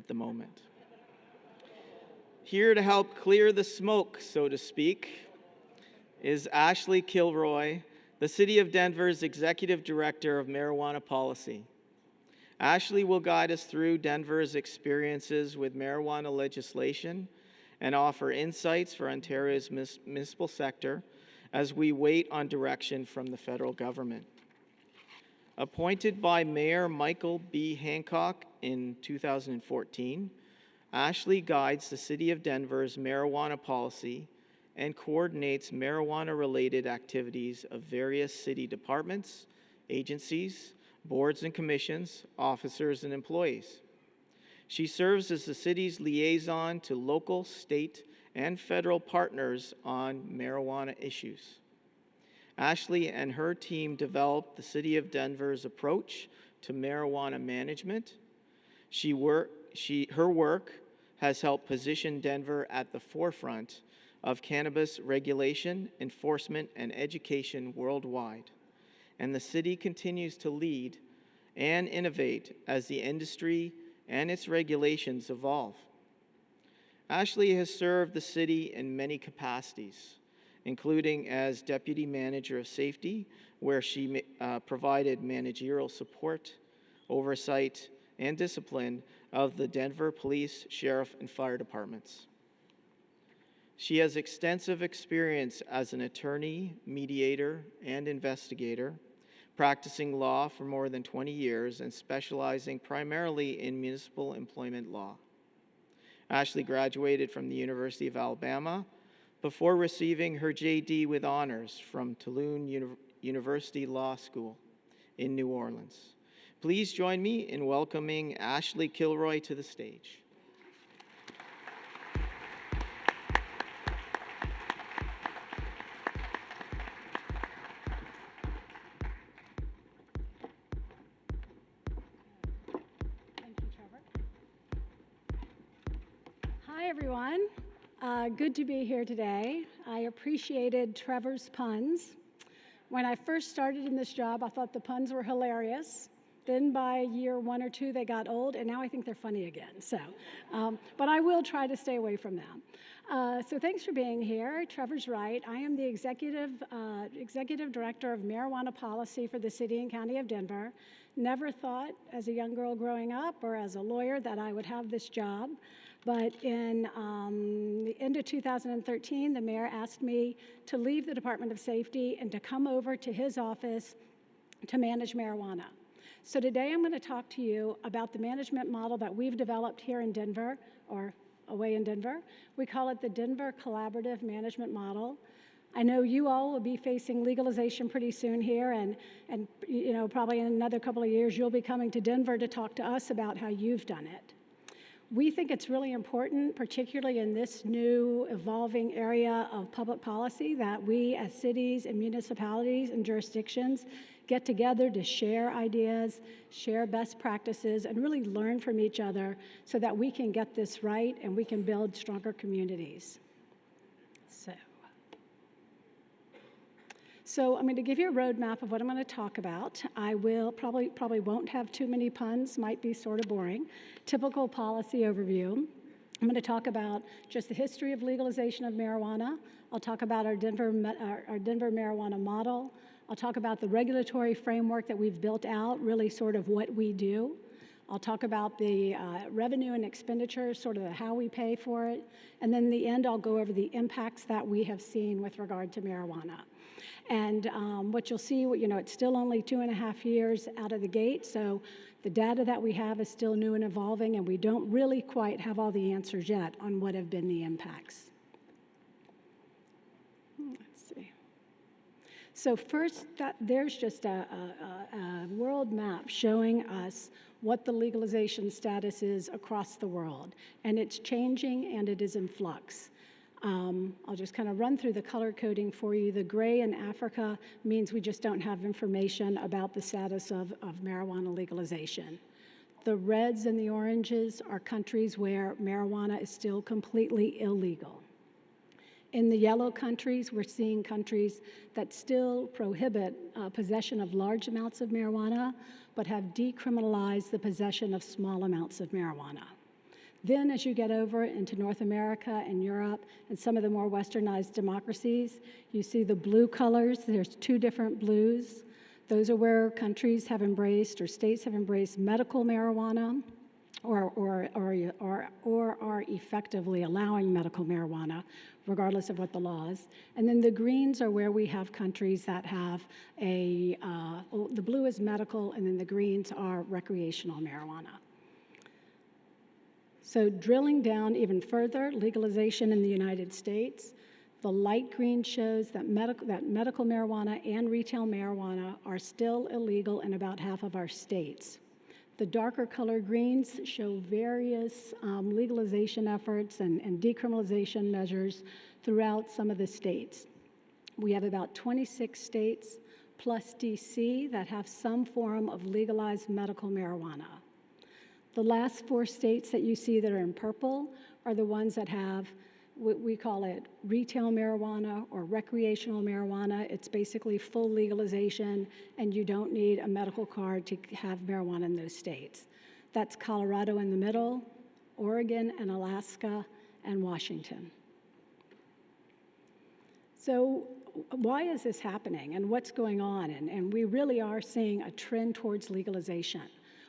the moment. Here to help clear the smoke, so to speak, is Ashley Kilroy, the City of Denver's Executive Director of Marijuana Policy. Ashley will guide us through Denver's experiences with marijuana legislation and offer insights for Ontario's municipal sector as we wait on direction from the federal government. Appointed by Mayor Michael B. Hancock in 2014, Ashley guides the City of Denver's marijuana policy and coordinates marijuana-related activities of various city departments, agencies, boards and commissions, officers, and employees. She serves as the city's liaison to local, state, and federal partners on marijuana issues. Ashley and her team developed the City of Denver's approach to marijuana management. Her work has helped position Denver at the forefront of cannabis regulation, enforcement, and education worldwide. And the city continues to lead and innovate as the industry and its regulations evolve. Ashley has served the city in many capacities, including as Deputy Manager of Safety, where she provided managerial support, oversight, and discipline of the Denver Police, Sheriff, and Fire Departments. She has extensive experience as an attorney, mediator, and investigator, practicing law for more than 20 years and specializing primarily in municipal employment law. Ashley graduated from the University of Alabama before receiving her JD with honors from Tulane University Law School in New Orleans. Please join me in welcoming Ashley Kilroy to the stage. Hi, everyone. Good to be here today. I appreciated Trevor's puns. When I first started in this job, I thought the puns were hilarious. Then by year 1 or 2, they got old, and now I think they're funny again. But I will try to stay away from them. So thanks for being here. Trevor's right. I am the Executive Director of Marijuana Policy for the City and County of Denver. Never thought as a young girl growing up or as a lawyer that I would have this job. But in the end of 2013, the mayor asked me to leave the Department of Safety and to come over to his office to manage marijuana. So today I'm going to talk to you about the management model that we've developed here in Denver, or away in Denver. We call it the Denver Collaborative Management Model. I know you all will be facing legalization pretty soon here, and you know, probably in another couple of years you'll be coming to Denver to talk to us about how you've done it. We think it's really important, particularly in this new evolving area of public policy, that we as cities and municipalities and jurisdictions get together to share ideas, share best practices, and really learn from each other so that we can get this right and we can build stronger communities. So I'm going to give you a roadmap of what I'm going to talk about. I will probably won't have too many puns, might be sort of boring. Typical policy overview. I'm going to talk about just the history of legalization of marijuana. I'll talk about our Denver marijuana model. I'll talk about the regulatory framework that we've built out, really sort of what we do. I'll talk about the revenue and expenditure, sort of how we pay for it. And then in the end, I'll go over the impacts that we have seen with regard to marijuana. And what you'll see, you know, it's still only 2.5 years out of the gate, so the data that we have is still new and evolving, and we don't really quite have all the answers yet on what have been the impacts. Let's see. So first, there's just a world map showing us what the legalization status is across the world, and it's changing and it is in flux. I'll just kind of run through the color coding for you. The gray in Africa means we just don't have information about the status of marijuana legalization. The reds and the oranges are countries where marijuana is still completely illegal. In the yellow countries, we're seeing countries that still prohibit possession of large amounts of marijuana, but have decriminalized the possession of small amounts of marijuana. Then as you get over into North America and Europe and some of the more westernized democracies, you see the blue colors. There's two different blues. Those are where countries have embraced or states have embraced medical marijuana or are effectively allowing medical marijuana, regardless of what the law is. And then the greens are where we have countries that have the blue is medical, and then the greens are recreational marijuana. So drilling down even further, legalization in the United States, the light green shows that medical marijuana and retail marijuana are still illegal in about half of our states. The darker colored greens show various legalization efforts and decriminalization measures throughout some of the states. We have about 26 states plus DC that have some form of legalized medical marijuana. The last 4 states that you see that are in purple are the ones that have, we call it retail marijuana or recreational marijuana. It's basically full legalization, and you don't need a medical card to have marijuana in those states. That's Colorado in the middle, Oregon and Alaska, and Washington. So why is this happening, and what's going on? And we really are seeing a trend towards legalization.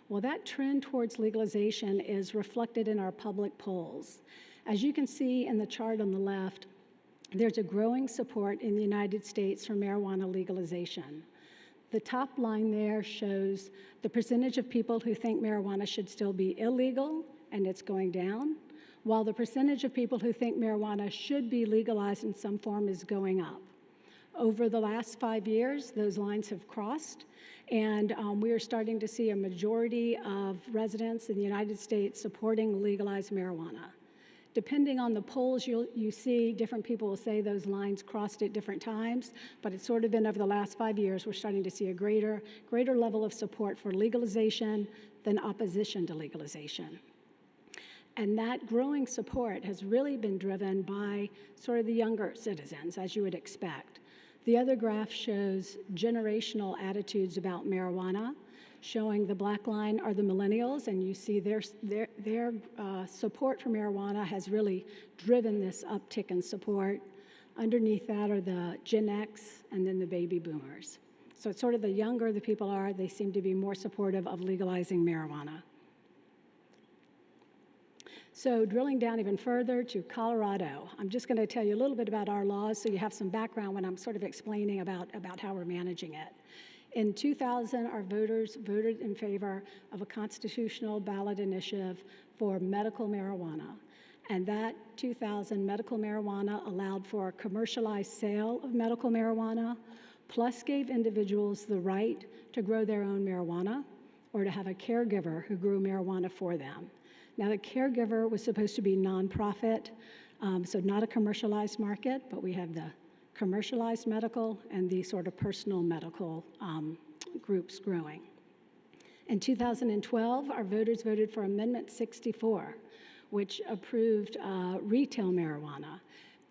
Well, that trend towards legalization is reflected in our public polls. As you can see in the chart on the left, there's a growing support in the United States for marijuana legalization. The top line there shows the percentage of people who think marijuana should still be illegal, and it's going down, while the percentage of people who think marijuana should be legalized in some form is going up. Over the last 5 years, those lines have crossed, and we are starting to see a majority of residents in the United States supporting legalized marijuana. Depending on the polls you see, different people will say those lines crossed at different times, but it's sort of been over the last 5 years, we're starting to see a greater level of support for legalization than opposition to legalization. And that growing support has really been driven by sort of the younger citizens, as you would expect. The other graph shows generational attitudes about marijuana, showing the black line are the millennials, and you see their support for marijuana has really driven this uptick in support. Underneath that are the Gen X and then the baby boomers. So it's sort of the younger the people are, they seem to be more supportive of legalizing marijuana. So drilling down even further to Colorado, I'm just going to tell you a little bit about our laws so you have some background when I'm sort of explaining about how we're managing it. In 2000, our voters voted in favor of a constitutional ballot initiative for medical marijuana. And that 2000 medical marijuana allowed for a commercialized sale of medical marijuana, plus gave individuals the right to grow their own marijuana or to have a caregiver who grew marijuana for them. Now, the caregiver was supposed to be nonprofit, so not a commercialized market, but we have the commercialized medical and the sort of personal medical groups growing. In 2012, our voters voted for Amendment 64, which approved retail marijuana.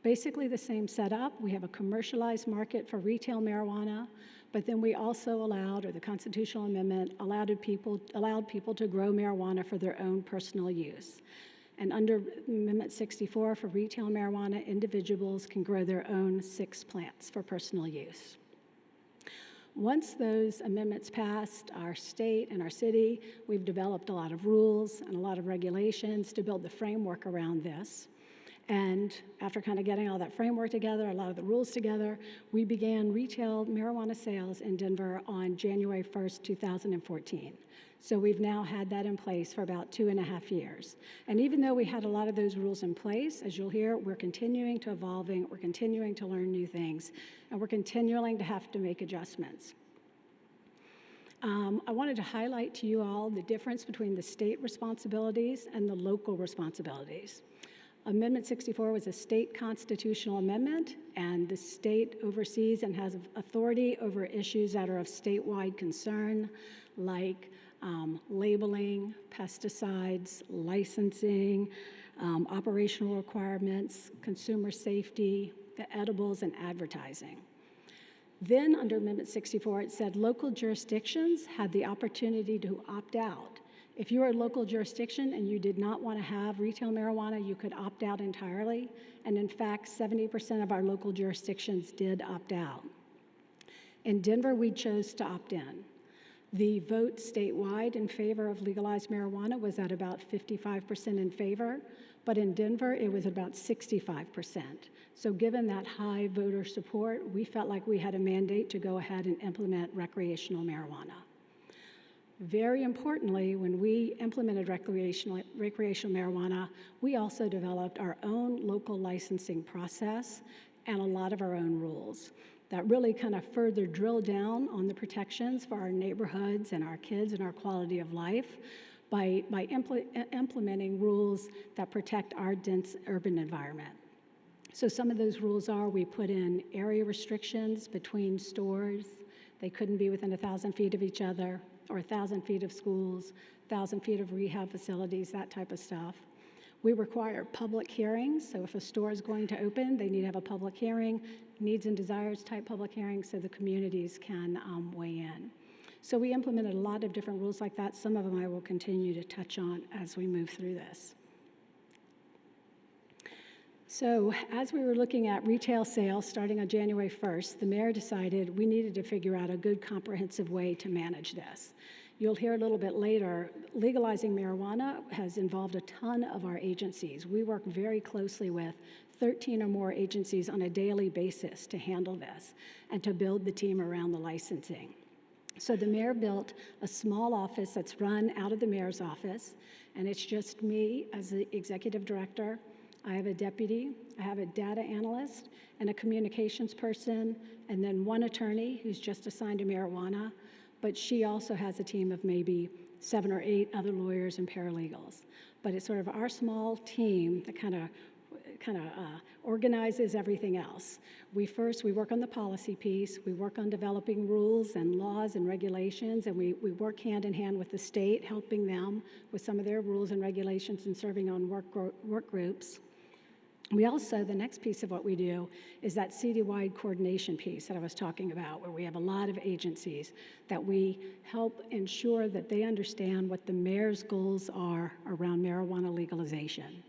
Basically the same setup. We have a commercialized market for retail marijuana, but then we also allowed, or the constitutional amendment allowed people to grow marijuana for their own personal use. And under Amendment 64 for retail marijuana, individuals can grow their own 6 plants for personal use. Once those amendments passed, our state and our city, we've developed a lot of rules and a lot of regulations to build the framework around this. And after kind of getting all that framework together, a lot of the rules together, we began retail marijuana sales in Denver on January 1st, 2014. So we've now had that in place for about 2.5 years. And even though we had a lot of those rules in place, as you'll hear, we're continuing to evolving, we're continuing to learn new things, and we're continuing to have to make adjustments. I wanted to highlight to you all the difference between the state responsibilities and the local responsibilities. Amendment 64 was a state constitutional amendment, and the state oversees and has authority over issues that are of statewide concern, like labeling, pesticides, licensing, operational requirements, consumer safety, the edibles, and advertising. Then under Amendment 64, it said local jurisdictions had the opportunity to opt out If you were a local jurisdiction and you did not want to have retail marijuana, you could opt out entirely. And in fact, 70% of our local jurisdictions did opt out. In Denver, we chose to opt in. The vote statewide in favor of legalized marijuana was at about 55% in favor, but in Denver, it was about 65%. So given that high voter support, we felt like we had a mandate to go ahead and implement recreational marijuana. Very importantly, when we implemented recreational marijuana, we also developed our own local licensing process and a lot of our own rules that really kind of further drill down on the protections for our neighborhoods and our kids and our quality of life by implementing rules that protect our dense urban environment. So some of those rules are, we put in area restrictions between stores. They couldn't be within 1,000 feet of each other, or 1,000 feet of schools, 1,000 feet of rehab facilities, that type of stuff. We require public hearings, so if a store is going to open, they need to have a public hearing, needs and desires type public hearing, so the communities can weigh in. So we implemented a lot of different rules like that. Some of them I will continue to touch on as we move through this. So as we were looking at retail sales starting on January 1st, the mayor decided we needed to figure out a good comprehensive way to manage this. You'll hear a little bit later, legalizing marijuana has involved a ton of our agencies. We work very closely with 13 or more agencies on a daily basis to handle this and to build the team around the licensing. So the mayor built a small office that's run out of the mayor's office, and it's just me as the executive director. I have a deputy, I have a data analyst, and a communications person, and then one attorney who's just assigned to marijuana, but she also has a team of maybe 7 or 8 other lawyers and paralegals. But it's sort of our small team that kind of organizes everything else. We work on the policy piece, we work on developing rules and laws and regulations, and we work hand in hand with the state, helping them with some of their rules and regulations and serving on work groups. We also, the next piece of what we do is that citywide coordination piece that I was talking about, where we have a lot of agencies that we help ensure that they understand what the mayor's goals are around marijuana legalization.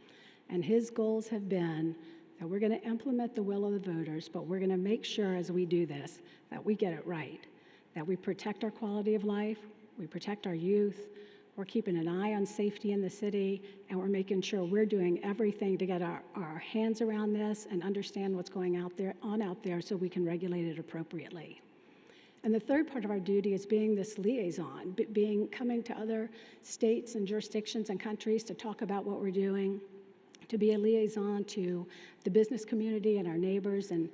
And his goals have been that we're going to implement the will of the voters, but we're going to make sure as we do this that we get it right, that we protect our quality of life, we protect our youth, we're keeping an eye on safety in the city, and we're making sure we're doing everything to get our hands around this and understand what's going out there so we can regulate it appropriately. And the third part of our duty is being this liaison, coming to other states and jurisdictions and countries to talk about what we're doing, to be a liaison to the business community and our neighbors and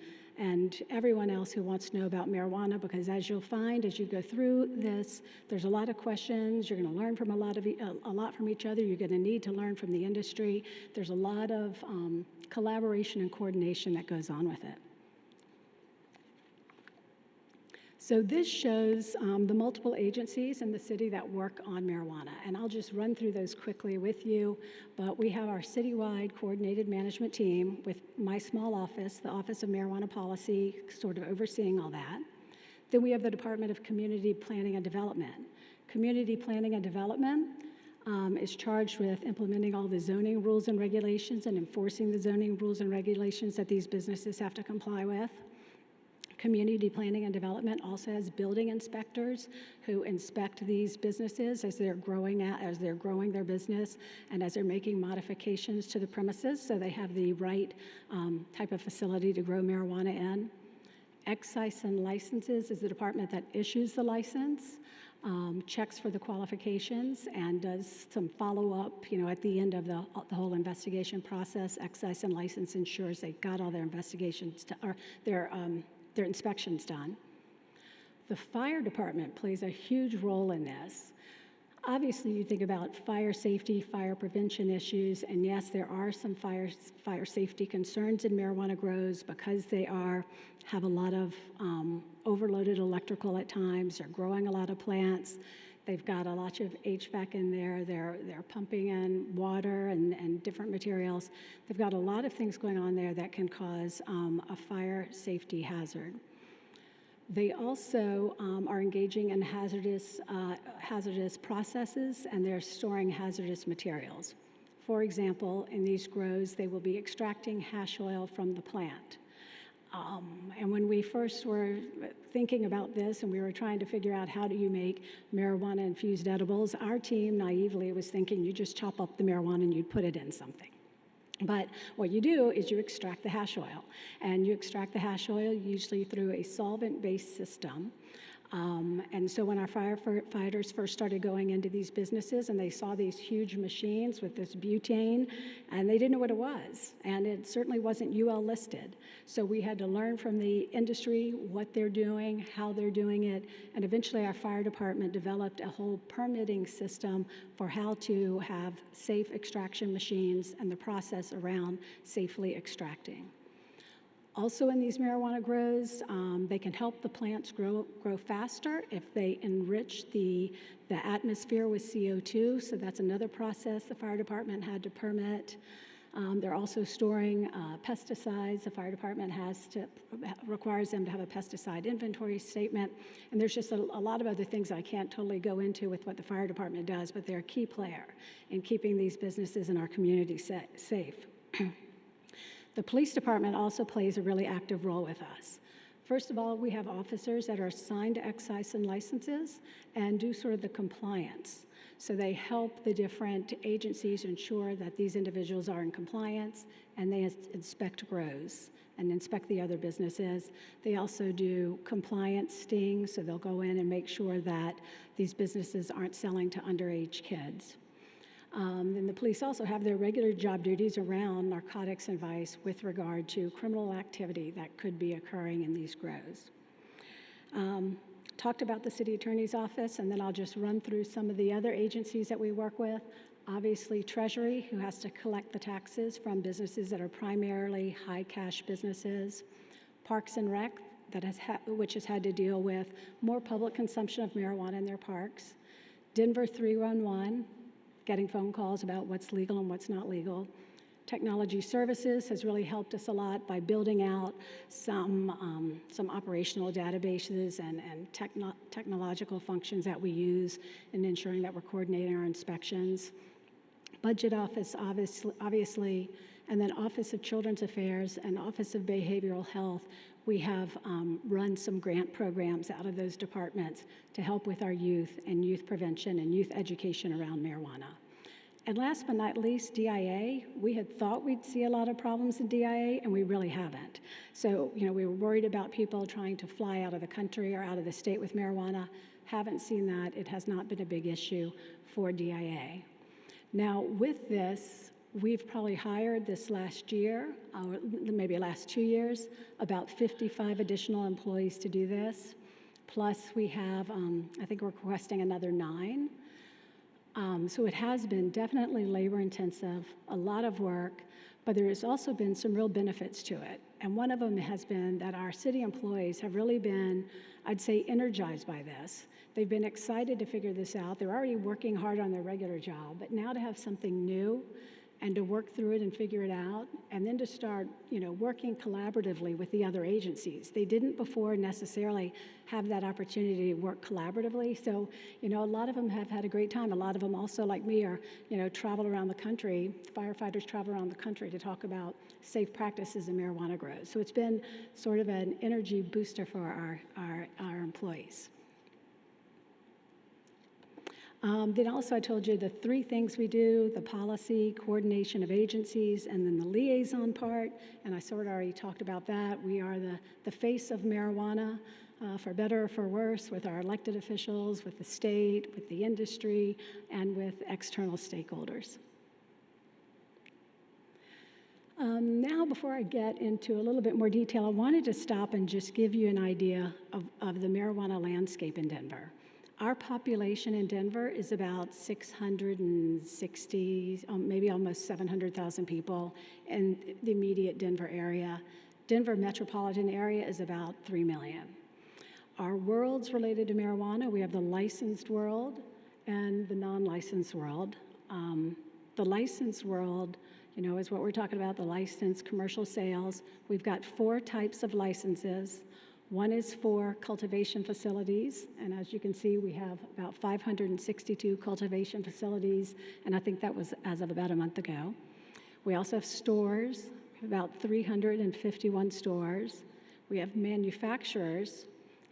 everyone else who wants to know about marijuana, because as you'll find as you go through this, there's a lot of questions. You're going to learn from a lot from each other. You're going to need to learn from the industry. There's a lot of collaboration and coordination that goes on with it. So this shows the multiple agencies in the city that work on marijuana, and I'll just run through those quickly with you. But we have our citywide coordinated management team with my small office, the Office of Marijuana Policy, sort of overseeing all that. Then we have the Department of Community Planning and Development. Community Planning and Development is charged with implementing all the zoning rules and regulations and enforcing the zoning rules and regulations that these businesses have to comply with. Community Planning and Development also has building inspectors who inspect these businesses as they're growing their business and as they're making modifications to the premises so they have the right type of facility to grow marijuana in. Excise and Licenses is the department that issues the license, checks for the qualifications, and does some follow-up, at the end of the whole investigation process. Excise and License ensures they got all their investigations, their inspections done. The fire department plays a huge role in this. Obviously, you think about fire safety, fire prevention issues, and yes, there are some fire safety concerns in marijuana grows because they have a lot of overloaded electrical at times. They're growing a lot of plants. They've got a lot of HVAC in there. They're pumping in water and different materials. They've got a lot of things going on there that can cause a fire safety hazard. They also are engaging in hazardous processes, and they're storing hazardous materials. For example, in these grows, they will be extracting hash oil from the plant. And when we first were thinking about this and we were trying to figure out how do you make marijuana-infused edibles, our team naively was thinking you just chop up the marijuana and you'd put it in something. But what you do is you extract the hash oil. And you extract the hash oil usually through a solvent-based system. And so when our firefighters first started going into these businesses and they saw these huge machines with this butane, and they didn't know what it was, and it certainly wasn't UL listed. So we had to learn from the industry what they're doing, how they're doing it, and eventually our fire department developed a whole permitting system for how to have safe extraction machines and the process around safely extracting. Also in these marijuana grows, they can help the plants grow faster if they enrich the atmosphere with CO2, so that's another process the fire department had to permit. They're also storing pesticides. The fire department requires them to have a pesticide inventory statement, and there's just a lot of other things I can't totally go into with what the fire department does, but they're a key player in keeping these businesses in our community safe. The police department also plays a really active role with us. First of all, we have officers that are assigned to excise and licenses and do sort of the compliance. So they help the different agencies ensure that these individuals are in compliance, and they inspect grows and inspect the other businesses. They also do compliance stings, so they'll go in and make sure that these businesses aren't selling to underage kids. Then the police also have their regular job duties around narcotics and vice with regard to criminal activity that could be occurring in these grows. Talked about the city attorney's office, and then I'll just run through some of the other agencies that we work with. Obviously, Treasury, who has to collect the taxes from businesses that are primarily high cash businesses. Parks and Rec, which has had to deal with more public consumption of marijuana in their parks. Denver 311, getting phone calls about what's legal and what's not legal. Technology Services has really helped us a lot by building out some operational databases and technological functions that we use in ensuring that we're coordinating our inspections. Budget Office, obviously, and then Office of Children's Affairs and Office of Behavioral Health. We have run some grant programs out of those departments to help with our youth and youth prevention and youth education around marijuana. And last but not least, DIA. We had thought we'd see a lot of problems in DIA, and we really haven't. So, we were worried about people trying to fly out of the country or out of the state with marijuana. Haven't seen that. It has not been a big issue for DIA. Now, with this, we've probably hired this last year, or maybe last 2 years, about 55 additional employees to do this. Plus, we have, I think we're requesting another 9. So it has been definitely labor intensive, a lot of work, but there has also been some real benefits to it. And one of them has been that our city employees have really been, I'd say, energized by this. They've been excited to figure this out. They're already working hard on their regular job, but now to have something new and to work through it and figure it out, and then to start, working collaboratively with the other agencies. They didn't before necessarily have that opportunity to work collaboratively, so, a lot of them have had a great time. A lot of them also, like me, are, travel around the country. Firefighters travel around the country to talk about safe practices in marijuana grows. So it's been sort of an energy booster for our employees. Then also I told you the 3 things we do: the policy, coordination of agencies, and then the liaison part, and I sort of already talked about that. We are the face of marijuana, for better or for worse, with our elected officials, with the state, with the industry, and with external stakeholders. Now, before I get into a little bit more detail, I wanted to stop and just give you an idea of the marijuana landscape in Denver. Our population in Denver is about 660, maybe almost 700,000 people in the immediate Denver area. Denver metropolitan area is about 3 million. Our worlds related to marijuana, we have the licensed world and the non-licensed world. The licensed world, is what we're talking about, the licensed commercial sales. We've got 4 types of licenses. One is for cultivation facilities, and as you can see, we have about 562 cultivation facilities, and I think that was as of about a month ago. We also have stores, about 351 stores. We have manufacturers,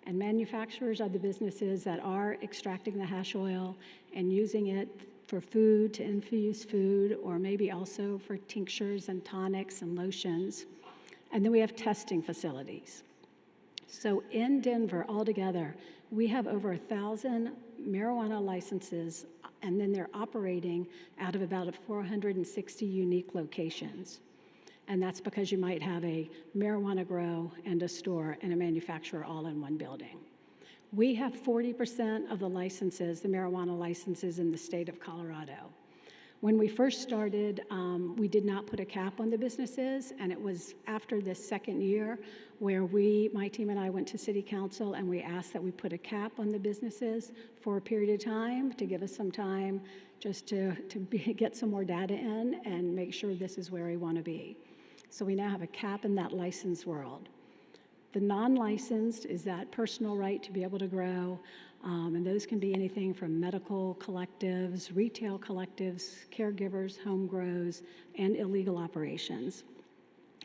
and manufacturers are the businesses that are extracting the hash oil and using it for food, to infuse food, or maybe also for tinctures and tonics and lotions. And then we have testing facilities. So in Denver, altogether, we have over 1,000 marijuana licenses, and then they're operating out of about 460 unique locations. And that's because you might have a marijuana grow and a store and a manufacturer all in one building. We have 40% of the licenses, the marijuana licenses in the state of Colorado. When we first started, we did not put a cap on the businesses, and it was after this second year where my team and I went to City Council and we asked that we put a cap on the businesses for a period of time to give us some time just to get some more data in and make sure this is where we want to be. So we now have a cap in that licensed world. The non-licensed is that personal right to be able to grow, and those can be anything from medical collectives, retail collectives, caregivers, home grows, and illegal operations.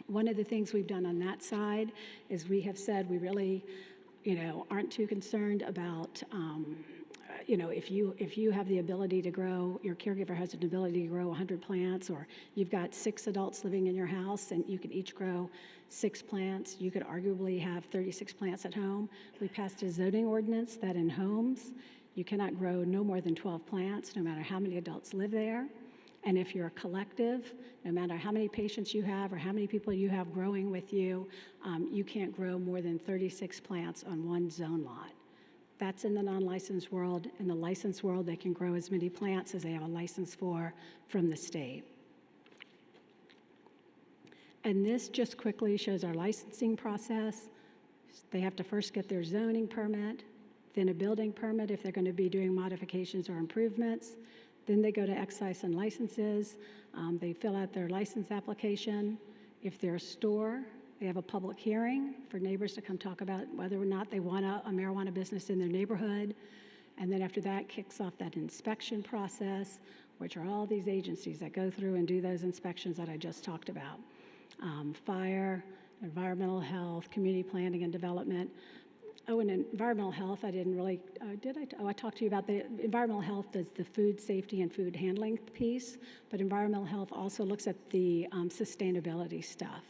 One of the things we've done on that side is we have said we really, aren't too concerned about, if you have the ability to grow, your caregiver has an ability to grow 100 plants, or you've got 6 adults living in your house and you can each grow 6 plants, you could arguably have 36 plants at home. We passed a zoning ordinance that in homes, you cannot grow no more than 12 plants, no matter how many adults live there. And if you're a collective, no matter how many patients you have or how many people you have growing with you, you can't grow more than 36 plants on one zone lot. That's in the non-licensed world. In the licensed world, they can grow as many plants as they have a license for from the state. And this just quickly shows our licensing process. They have to first get their zoning permit, then a building permit if they're going to be doing modifications or improvements. Then they go to excise and licenses. They fill out their license application. If they're a store, they have a public hearing for neighbors to come talk about whether or not they want a marijuana business in their neighborhood. And then after that, kicks off that inspection process, which are all these agencies that go through and do those inspections that I just talked about. Fire, environmental health, community planning and development. Oh, and environmental health, I didn't really, I talked to you about the environmental health does the food safety and food handling piece, but environmental health also looks at the sustainability stuff.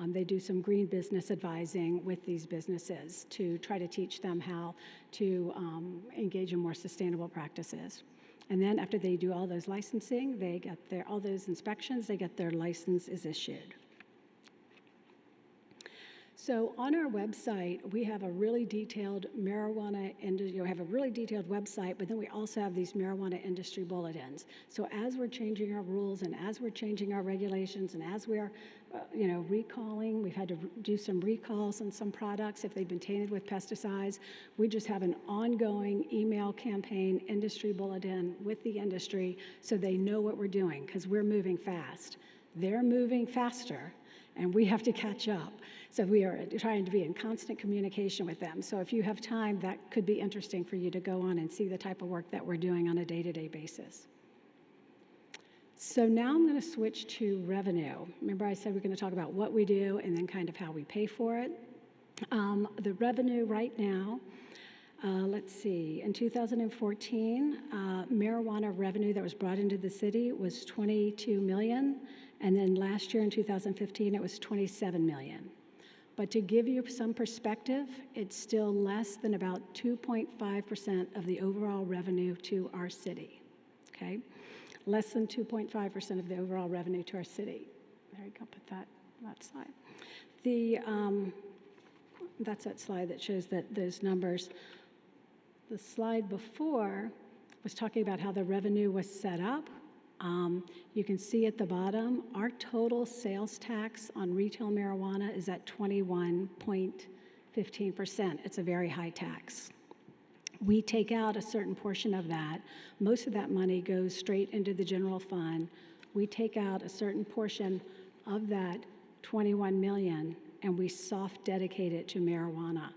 They do some green business advising with these businesses to try to teach them how to engage in more sustainable practices. And then after they do all those licensing, they get all those inspections, they get their license is issued. So on our website, we have a really detailed marijuana industry, have a really detailed website, but then we also have these marijuana industry bulletins. So as we're changing our rules and as we're changing our regulations and as we are, recalling, we've had to do some recalls on some products if they've been tainted with pesticides. We just have an ongoing email campaign, industry bulletin with the industry so they know what we're doing because we're moving fast. They're moving faster and we have to catch up. So we are trying to be in constant communication with them. So if you have time, that could be interesting for you to go on and see the type of work that we're doing on a day-to-day basis. So now I'm going to switch to revenue. Remember I said we're going to talk about what we do and then kind of how we pay for it. The revenue right now, let's see, in 2014, marijuana revenue that was brought into the city was $22 million. And then last year in 2015, it was $27 million. But to give you some perspective, it's still less than about 2.5% of the overall revenue to our city, okay? Less than 2.5% of the overall revenue to our city. There you go, put that slide. That's that slide that shows those numbers. The slide before was talking about how the revenue was set up. You can see at the bottom, our total sales tax on retail marijuana is at 21.15%. It's a very high tax. We take out a certain portion of that. Most of that money goes straight into the general fund. We take out a certain portion of that 21 million and we soft dedicate it to marijuana.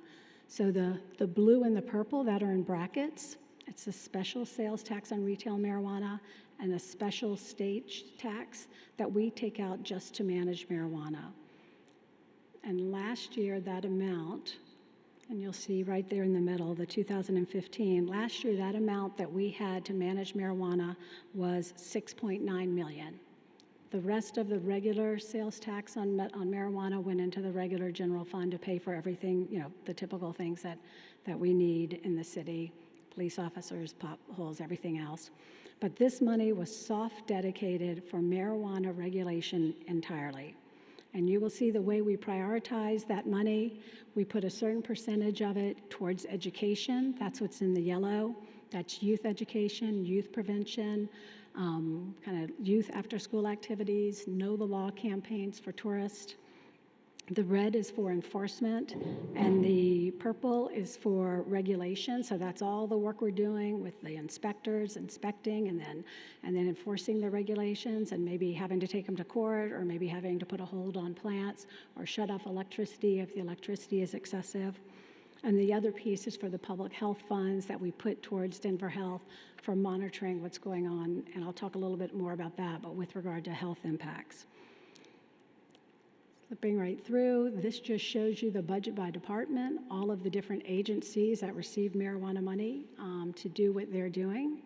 So the blue and the purple that are in brackets, it's a special sales tax on retail marijuana and a special state tax that we take out just to manage marijuana. And last year, that amount, and you'll see right there in the middle, the 2015, last year that amount that we had to manage marijuana was $6.9 million. The rest of the regular sales tax on marijuana went into the regular general fund to pay for everything, the typical things that we need in the city, police officers, potholes, everything else. But this money was soft dedicated for marijuana regulation entirely. And you will see the way we prioritize that money. We put a certain percentage of it towards education. That's what's in the yellow. That's youth education, youth prevention, kind of youth after-school activities, know the law campaigns for tourists. The red is for enforcement, and the purple is for regulation. So that's all the work we're doing with the inspectors inspecting and then enforcing the regulations, and maybe having to take them to court, or maybe having to put a hold on plants or shut off electricity if the electricity is excessive. And the other piece is for the public health funds that we put towards Denver Health for monitoring what's going on. And I'll talk a little bit more about that, but with regard to health impacts. Flipping right through, this just shows you the budget by department, all of the different agencies that receive marijuana money to do what they're doing.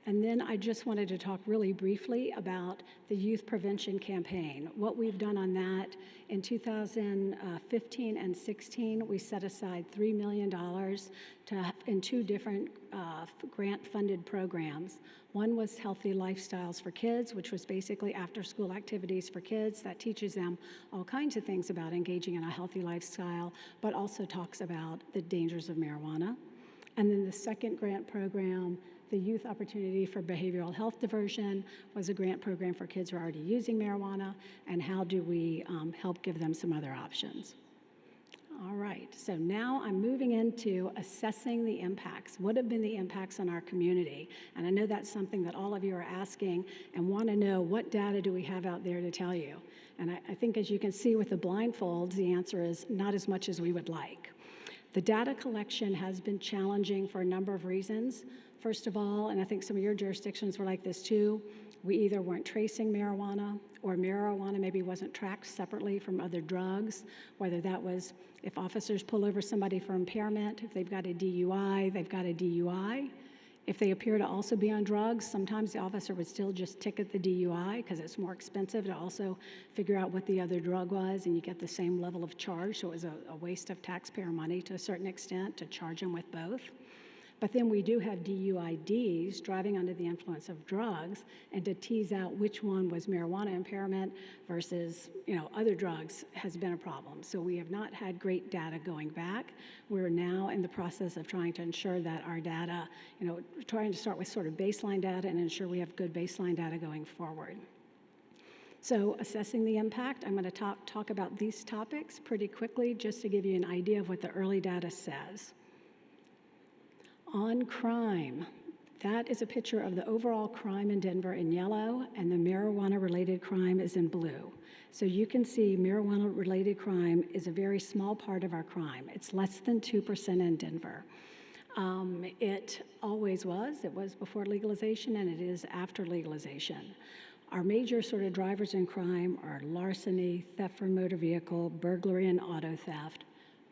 And then I just wanted to talk really briefly about the youth prevention campaign. What we've done on that, in 2015 and 16, we set aside $3 million in two different grant-funded programs. One was Healthy Lifestyles for Kids, which was basically after-school activities for kids that teaches them all kinds of things about engaging in a healthy lifestyle, but also talks about the dangers of marijuana. And then the second grant program, the Youth Opportunity for Behavioral Health Diversion, was a grant program for kids who are already using marijuana, and how do we help give them some other options. All right, so now I'm moving into assessing the impacts. What have been the impacts on our community? And I know that's something that all of you are asking and want to know, what data do we have out there to tell you? And I think, as you can see with the blindfolds, the answer is not as much as we would like. The data collection has been challenging for a number of reasons. First of all, and I think some of your jurisdictions were like this too, we either weren't tracing marijuana, or marijuana maybe wasn't tracked separately from other drugs, whether that was if officers pull over somebody for impairment, if they've got a DUI, they've got a DUI. If they appear to also be on drugs, sometimes the officer would still just ticket the DUI because it's more expensive to also figure out what the other drug was, and you get the same level of charge. So it was a waste of taxpayer money to a certain extent to charge them with both. But then we do have DUIDs, driving under the influence of drugs, and to tease out which one was marijuana impairment versus other drugs has been a problem. So we have not had great data going back. We're now in the process of trying to ensure that our data, trying to start with sort of baseline data and ensure we have good baseline data going forward. So assessing the impact, I'm going to talk about these topics pretty quickly just to give you an idea of what the early data says. On crime, that is a picture of the overall crime in Denver in yellow, and the marijuana-related crime is in blue. So you can see marijuana-related crime is a very small part of our crime. It's less than 2% in Denver. It always was. It was before legalization, and it is after legalization. Our major sort of drivers in crime are larceny, theft from motor vehicle, burglary, and auto theft.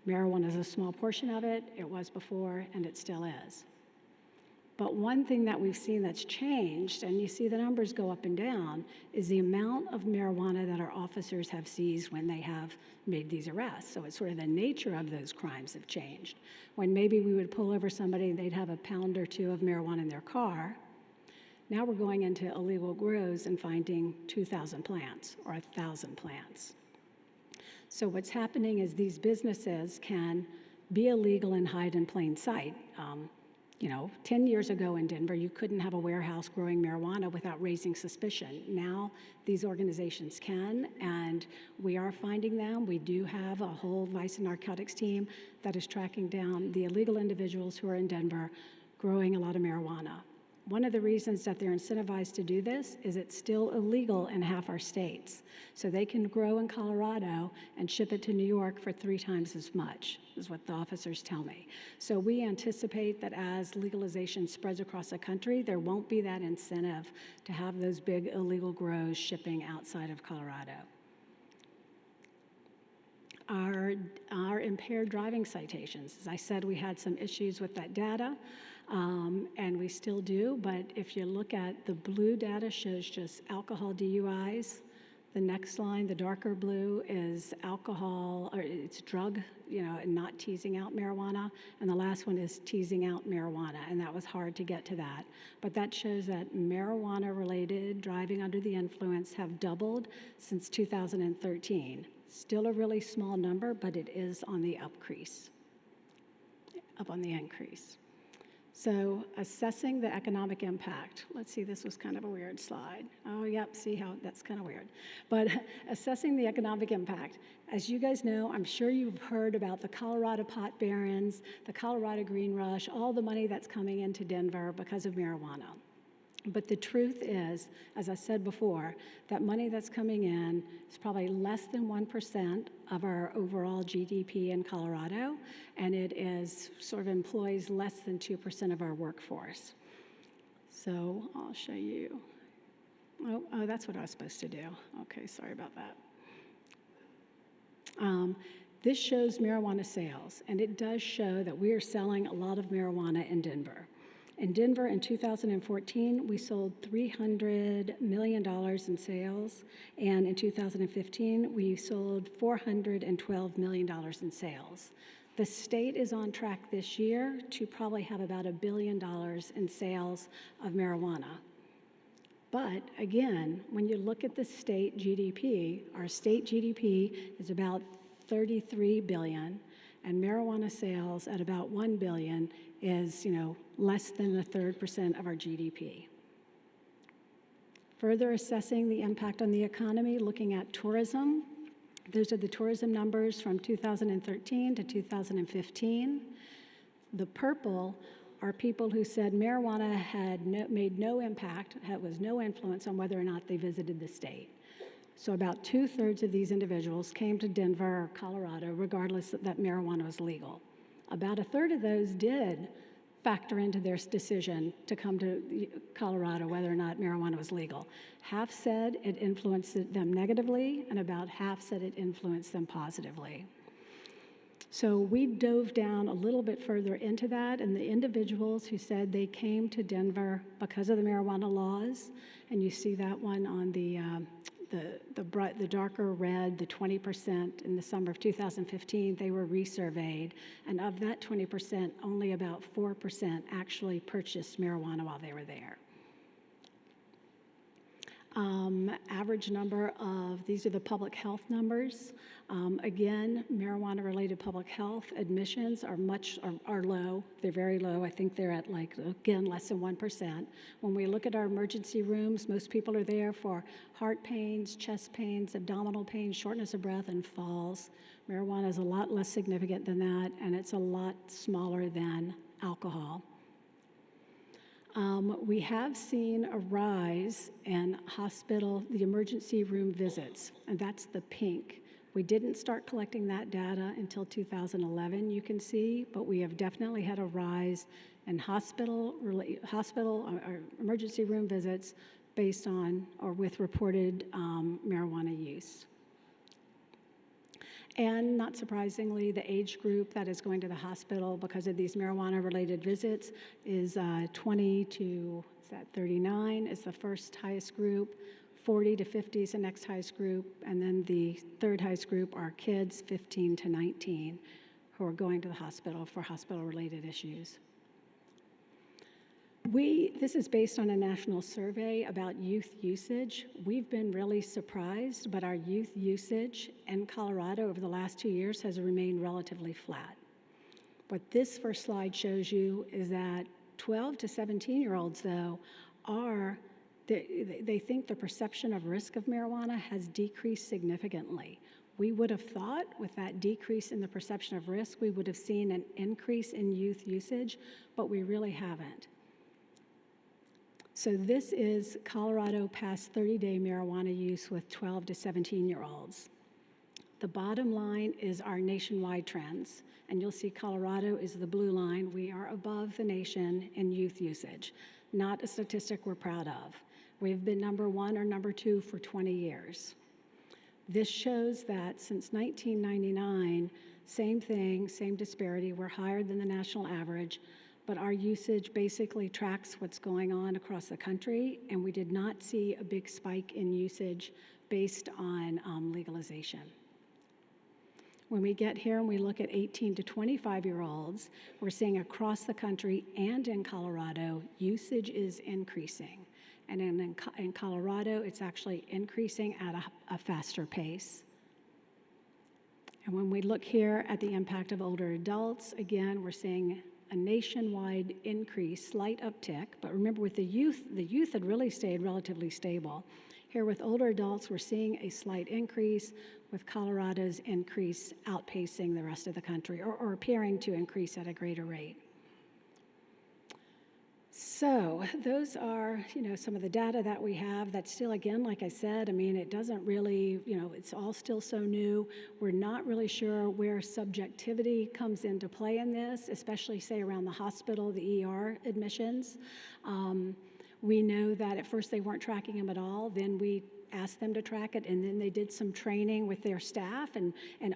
Marijuana is a small portion of it. It was before, and it still is. But one thing that we've seen that's changed, and you see the numbers go up and down, is the amount of marijuana that our officers have seized when they have made these arrests. So it's sort of the nature of those crimes have changed. When maybe we would pull over somebody and they'd have a pound or two of marijuana in their car, now we're going into illegal grows and finding 2,000 plants or 1,000 plants. So what's happening is these businesses can be illegal and hide in plain sight. 10 years ago in Denver, you couldn't have a warehouse growing marijuana without raising suspicion. Now these organizations can, and we are finding them. We do have a whole vice and narcotics team that is tracking down the illegal individuals who are in Denver growing a lot of marijuana. One of the reasons that they're incentivized to do this is it's still illegal in half our states. So they can grow in Colorado and ship it to New York for 3 times as much, is what the officers tell me. So we anticipate that as legalization spreads across the country, there won't be that incentive to have those big illegal grows shipping outside of Colorado. Our impaired driving citations. As I said, we had some issues with that data, and we still do, but if you look at the blue data shows just alcohol DUIs. The next line, the darker blue, is alcohol, or it's drug, and not teasing out marijuana. And the last one is teasing out marijuana, and that was hard to get to that. But that shows that marijuana-related driving under the influence have doubled since 2013. Still a really small number, but it is on the up on the increase. So assessing the economic impact. Let's see, this was kind of a weird slide. Oh, yep, see how that's kind of weird. But assessing the economic impact. As you guys know, I'm sure you've heard about the Colorado pot barons, the Colorado green rush, all the money that's coming into Denver because of marijuana. But the truth is, as I said before, that money that's coming in is probably less than 1% of our overall GDP in Colorado, and it is sort of employs less than 2% of our workforce. So I'll show you. Oh, that's what I was supposed to do. Okay, sorry about that. This shows marijuana sales, and it does show that we are selling a lot of marijuana in Denver. In Denver in 2014, we sold $300 million in sales, and in 2015, we sold $412 million in sales. The state is on track this year to probably have about $1 billion in sales of marijuana. But again, when you look at the state GDP, our state GDP is about $33 billion, and marijuana sales at about $1 billion is, less than 1/3% of our GDP. Further assessing the impact on the economy, looking at tourism. Those are the tourism numbers from 2013 to 2015. The purple are people who said marijuana had made no impact, was no influence on whether or not they visited the state. So about 2/3 of these individuals came to Denver or Colorado regardless that marijuana was legal. About 1/3 of those did factor into their decision to come to Colorado whether or not marijuana was legal. Half said it influenced them negatively, and about half said it influenced them positively. So we dove down a little bit further into that, and the individuals who said they came to Denver because of the marijuana laws, and you see that one on the darker red, the 20% in the summer of 2015, they were resurveyed, and of that 20%, only about 4% actually purchased marijuana while they were there. Average number of, these are the public health numbers. Again, marijuana-related public health admissions are low. They're very low. I think they're at again, less than 1%. When we look at our emergency rooms, most people are there for heart pains, chest pains, abdominal pains, shortness of breath, and falls. Marijuana is a lot less significant than that, and it's a lot smaller than alcohol. We have seen a rise in the emergency room visits, and that's the pink. We didn't start collecting that data until 2011, you can see, but we have definitely had a rise in hospital or emergency room visits based on or with reported marijuana use. And not surprisingly, the age group that is going to the hospital because of these marijuana-related visits is 20 to 39 is the first highest group, 40 to 50 is the next highest group, and then the third highest group are kids 15 to 19 who are going to the hospital for hospital-related issues. This is based on a national survey about youth usage. We've been really surprised, but our youth usage in Colorado over the last 2 years has remained relatively flat. What this first slide shows you is that 12 to 17-year-olds, though, they think the perception of risk of marijuana has decreased significantly. We would have thought with that decrease in the perception of risk, we would have seen an increase in youth usage, but we really haven't. So this is Colorado past 30-day marijuana use with 12 to 17-year-olds. The bottom line is our nationwide trends, and you'll see Colorado is the blue line. We are above the nation in youth usage, not a statistic we're proud of. We've been number 1 or number 2 for 20 years. This shows that since 1999, same thing, same disparity, we're higher than the national average, but our usage basically tracks what's going on across the country, and we did not see a big spike in usage based on legalization. When we get here and we look at 18 to 25-year-olds, we're seeing across the country and in Colorado, usage is increasing. And in Colorado, it's actually increasing at a faster pace. And when we look here at the impact of older adults, again, we're seeing a nationwide increase, slight uptick. But remember, with the youth had really stayed relatively stable. Here with older adults, we're seeing a slight increase, with Colorado's increase outpacing the rest of the country, or appearing to increase at a greater rate. So those are, some of the data that we have. That's still, again, like I said, it doesn't really, it's all still so new. We're not really sure where subjectivity comes into play in this, especially, say, around the hospital, the ER admissions. We know that at first they weren't tracking them at all. Then we asked them to track it, and then they did some training with their staff. And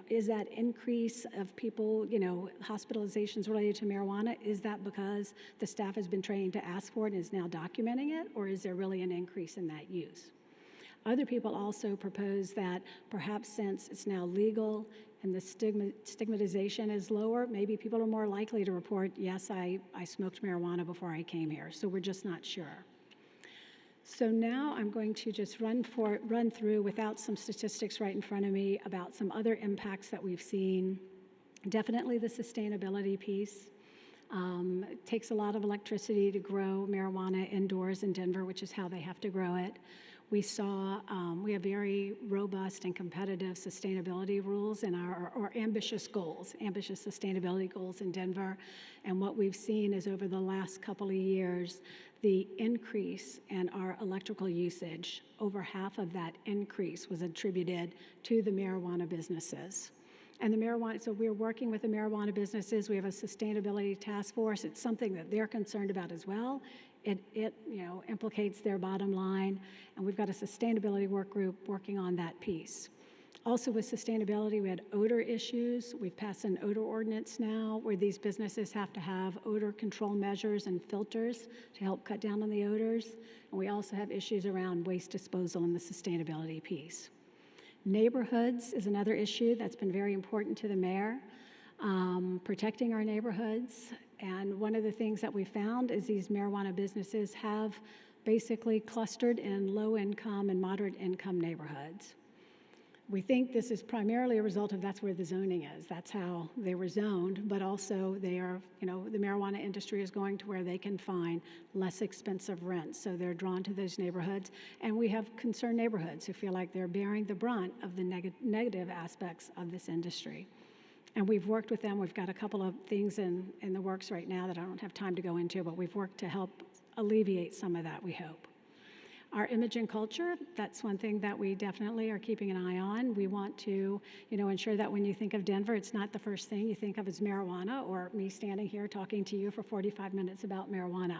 is that increase of people, hospitalizations related to marijuana, is that because the staff has been trained to ask for it and is now documenting it, or is there really an increase in that use? Other people also propose that perhaps since it's now legal and the stigmatization is lower, maybe people are more likely to report, yes, I smoked marijuana before I came here. So we're just not sure. So now I'm going to just run through without some statistics right in front of me about some other impacts that we've seen. Definitely the sustainability piece. It takes a lot of electricity to grow marijuana indoors in Denver, which is how they have to grow it. We have very robust and competitive sustainability rules and our ambitious sustainability goals in Denver. And what we've seen is over the last couple of years, the increase in our electrical usage, over half of that increase was attributed to the marijuana businesses. And so we're working with the marijuana businesses. We have a sustainability task force. It's something that they're concerned about as well. It implicates their bottom line, and we've got a sustainability work group working on that piece. Also with sustainability, we had odor issues. We've passed an odor ordinance now where these businesses have to have odor control measures and filters to help cut down on the odors. And we also have issues around waste disposal in the sustainability piece. Neighborhoods is another issue that's been very important to the mayor, protecting our neighborhoods. And one of the things that we found is these marijuana businesses have basically clustered in low-income and moderate-income neighborhoods. We think this is primarily a result of that's where the zoning is. That's how they were zoned, but also they are, the marijuana industry is going to where they can find less expensive rents. So they're drawn to those neighborhoods. And we have concerned neighborhoods who feel like they're bearing the brunt of the negative aspects of this industry. And we've worked with them. We've got a couple of things in the works right now that I don't have time to go into, but we've worked to help alleviate some of that, we hope. Our image and culture, that's one thing that we definitely are keeping an eye on. We want to, ensure that when you think of Denver, it's not the first thing you think of as marijuana or me standing here talking to you for 45 minutes about marijuana.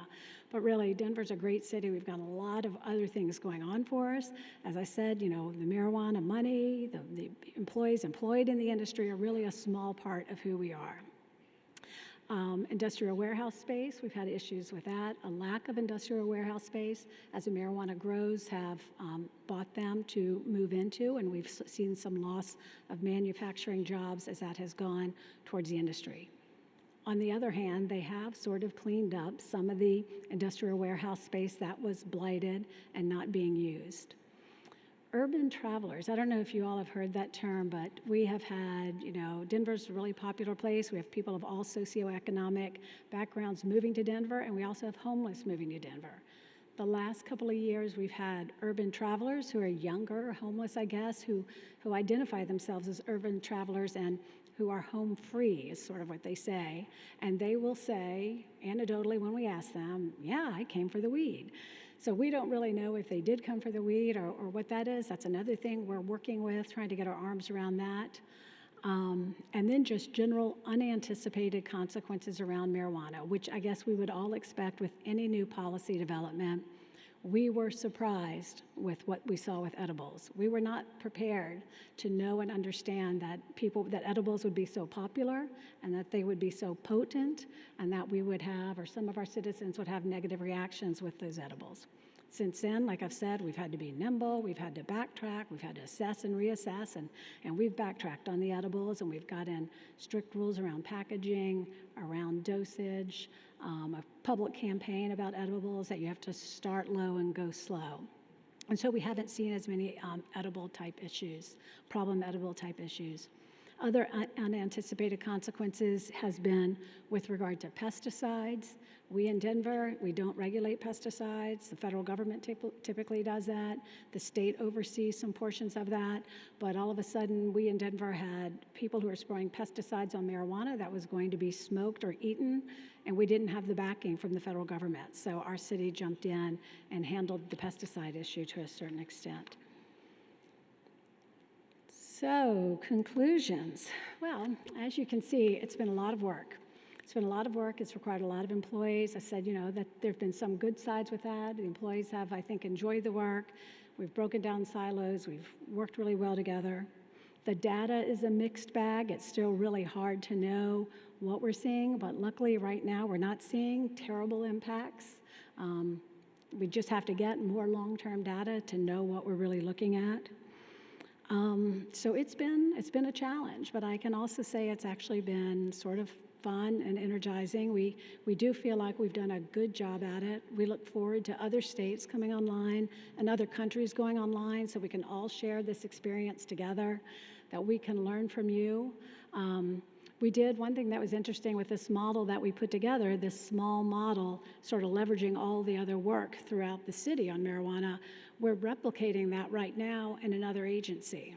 But really, Denver's a great city. We've got a lot of other things going on for us. As I said, the marijuana money, the employees employed in the industry are really a small part of who we are. Industrial warehouse space, we've had issues with that. A lack of industrial warehouse space as the marijuana grows have bought them to move into, and we've seen some loss of manufacturing jobs as that has gone towards the industry. On the other hand, they have sort of cleaned up some of the industrial warehouse space that was blighted and not being used. Urban travelers, I don't know if you all have heard that term, but we have had, Denver's a really popular place. We have people of all socioeconomic backgrounds moving to Denver, and we also have homeless moving to Denver. The last couple of years, we've had urban travelers who are younger, homeless, I guess, who identify themselves as urban travelers and who are home free, is sort of what they say. And they will say, anecdotally when we ask them, yeah, I came for the weed. So we don't really know if they did come for the weed or what that is. That's another thing we're working with, trying to get our arms around that. And then just general unanticipated consequences around marijuana, which I guess we would all expect with any new policy development. We were surprised with what we saw with edibles. We were not prepared to know and understand that edibles would be so popular and that they would be so potent and that we would have, or some of our citizens would have negative reactions with those edibles. Since then, like I've said, we've had to be nimble, we've had to backtrack, we've had to assess and reassess, and we've backtracked on the edibles, and we've got in strict rules around packaging, around dosage, a public campaign about edibles that you have to start low and go slow. And so we haven't seen as many edible type issues, problem edible type issues. Other unanticipated consequences has been with regard to pesticides. We in Denver, we don't regulate pesticides. The federal government typically does that. The state oversees some portions of that. But all of a sudden, we in Denver had people who were spraying pesticides on marijuana that was going to be smoked or eaten, and we didn't have the backing from the federal government. So our city jumped in and handled the pesticide issue to a certain extent. So, conclusions. Well, as you can see, it's been a lot of work. It's been a lot of work. It's required a lot of employees. I said, that there have been some good sides with that. The employees have, I think, enjoyed the work. We've broken down silos. We've worked really well together. The data is a mixed bag. It's still really hard to know what we're seeing, but luckily right now we're not seeing terrible impacts. We just have to get more long-term data to know what we're really looking at. So it's been a challenge, but I can also say it's actually been sort of fun and energizing. We do feel like we've done a good job at it. We look forward to other states coming online and other countries going online so we can all share this experience together, that we can learn from you. We did one thing that was interesting with this model that we put together, this small model, sort of leveraging all the other work throughout the city on marijuana. We're replicating that right now in another agency.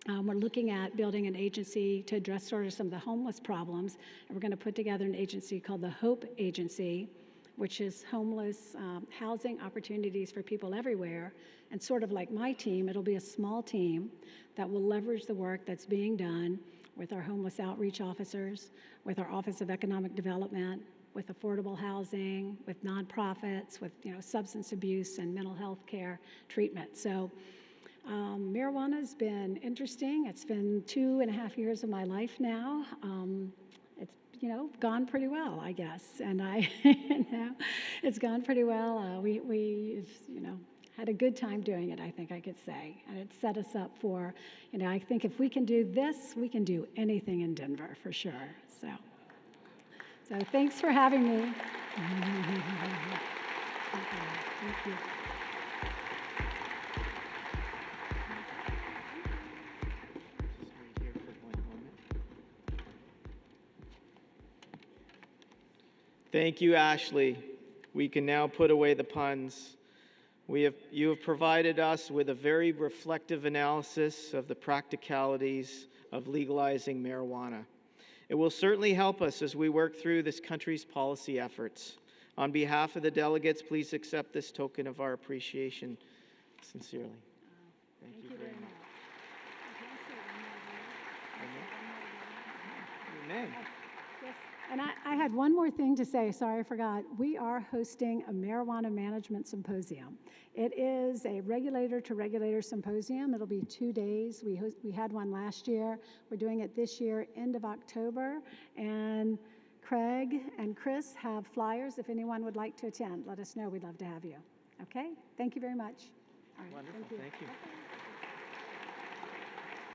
We're looking at building an agency to address sort of some of the homeless problems, and we're going to put together an agency called the HOPE Agency, which is homeless housing opportunities for people everywhere. And sort of like my team, it'll be a small team that will leverage the work that's being done with our homeless outreach officers, with our Office of Economic Development, with affordable housing, with nonprofits, with substance abuse and mental health care treatment. So marijuana's been interesting. It's been 2.5 years of my life now. It's gone pretty well, I guess, and it's gone pretty well. We've had a good time doing it, I think I could say, and it set us up for, I think if we can do this, we can do anything in Denver for sure. So thanks for having me. Thank you. Thank you, Ashley. We can now put away the puns. You have provided us with a very reflective analysis of the practicalities of legalizing marijuana. It will certainly help us as we work through this country's policy efforts. On behalf of the delegates, please accept this token of our appreciation sincerely. Thank you very much. You may. Yes. And I had one more thing to say. Sorry, I forgot. We are hosting a marijuana management symposium. It is a regulator-to-regulator symposium. It'll be 2 days. We had one last year. We're doing it this year, end of October. And Craig and Chris have flyers. If anyone would like to attend, let us know. We'd love to have you. Okay? Thank you very much. All right. Wonderful. Thank you. Okay.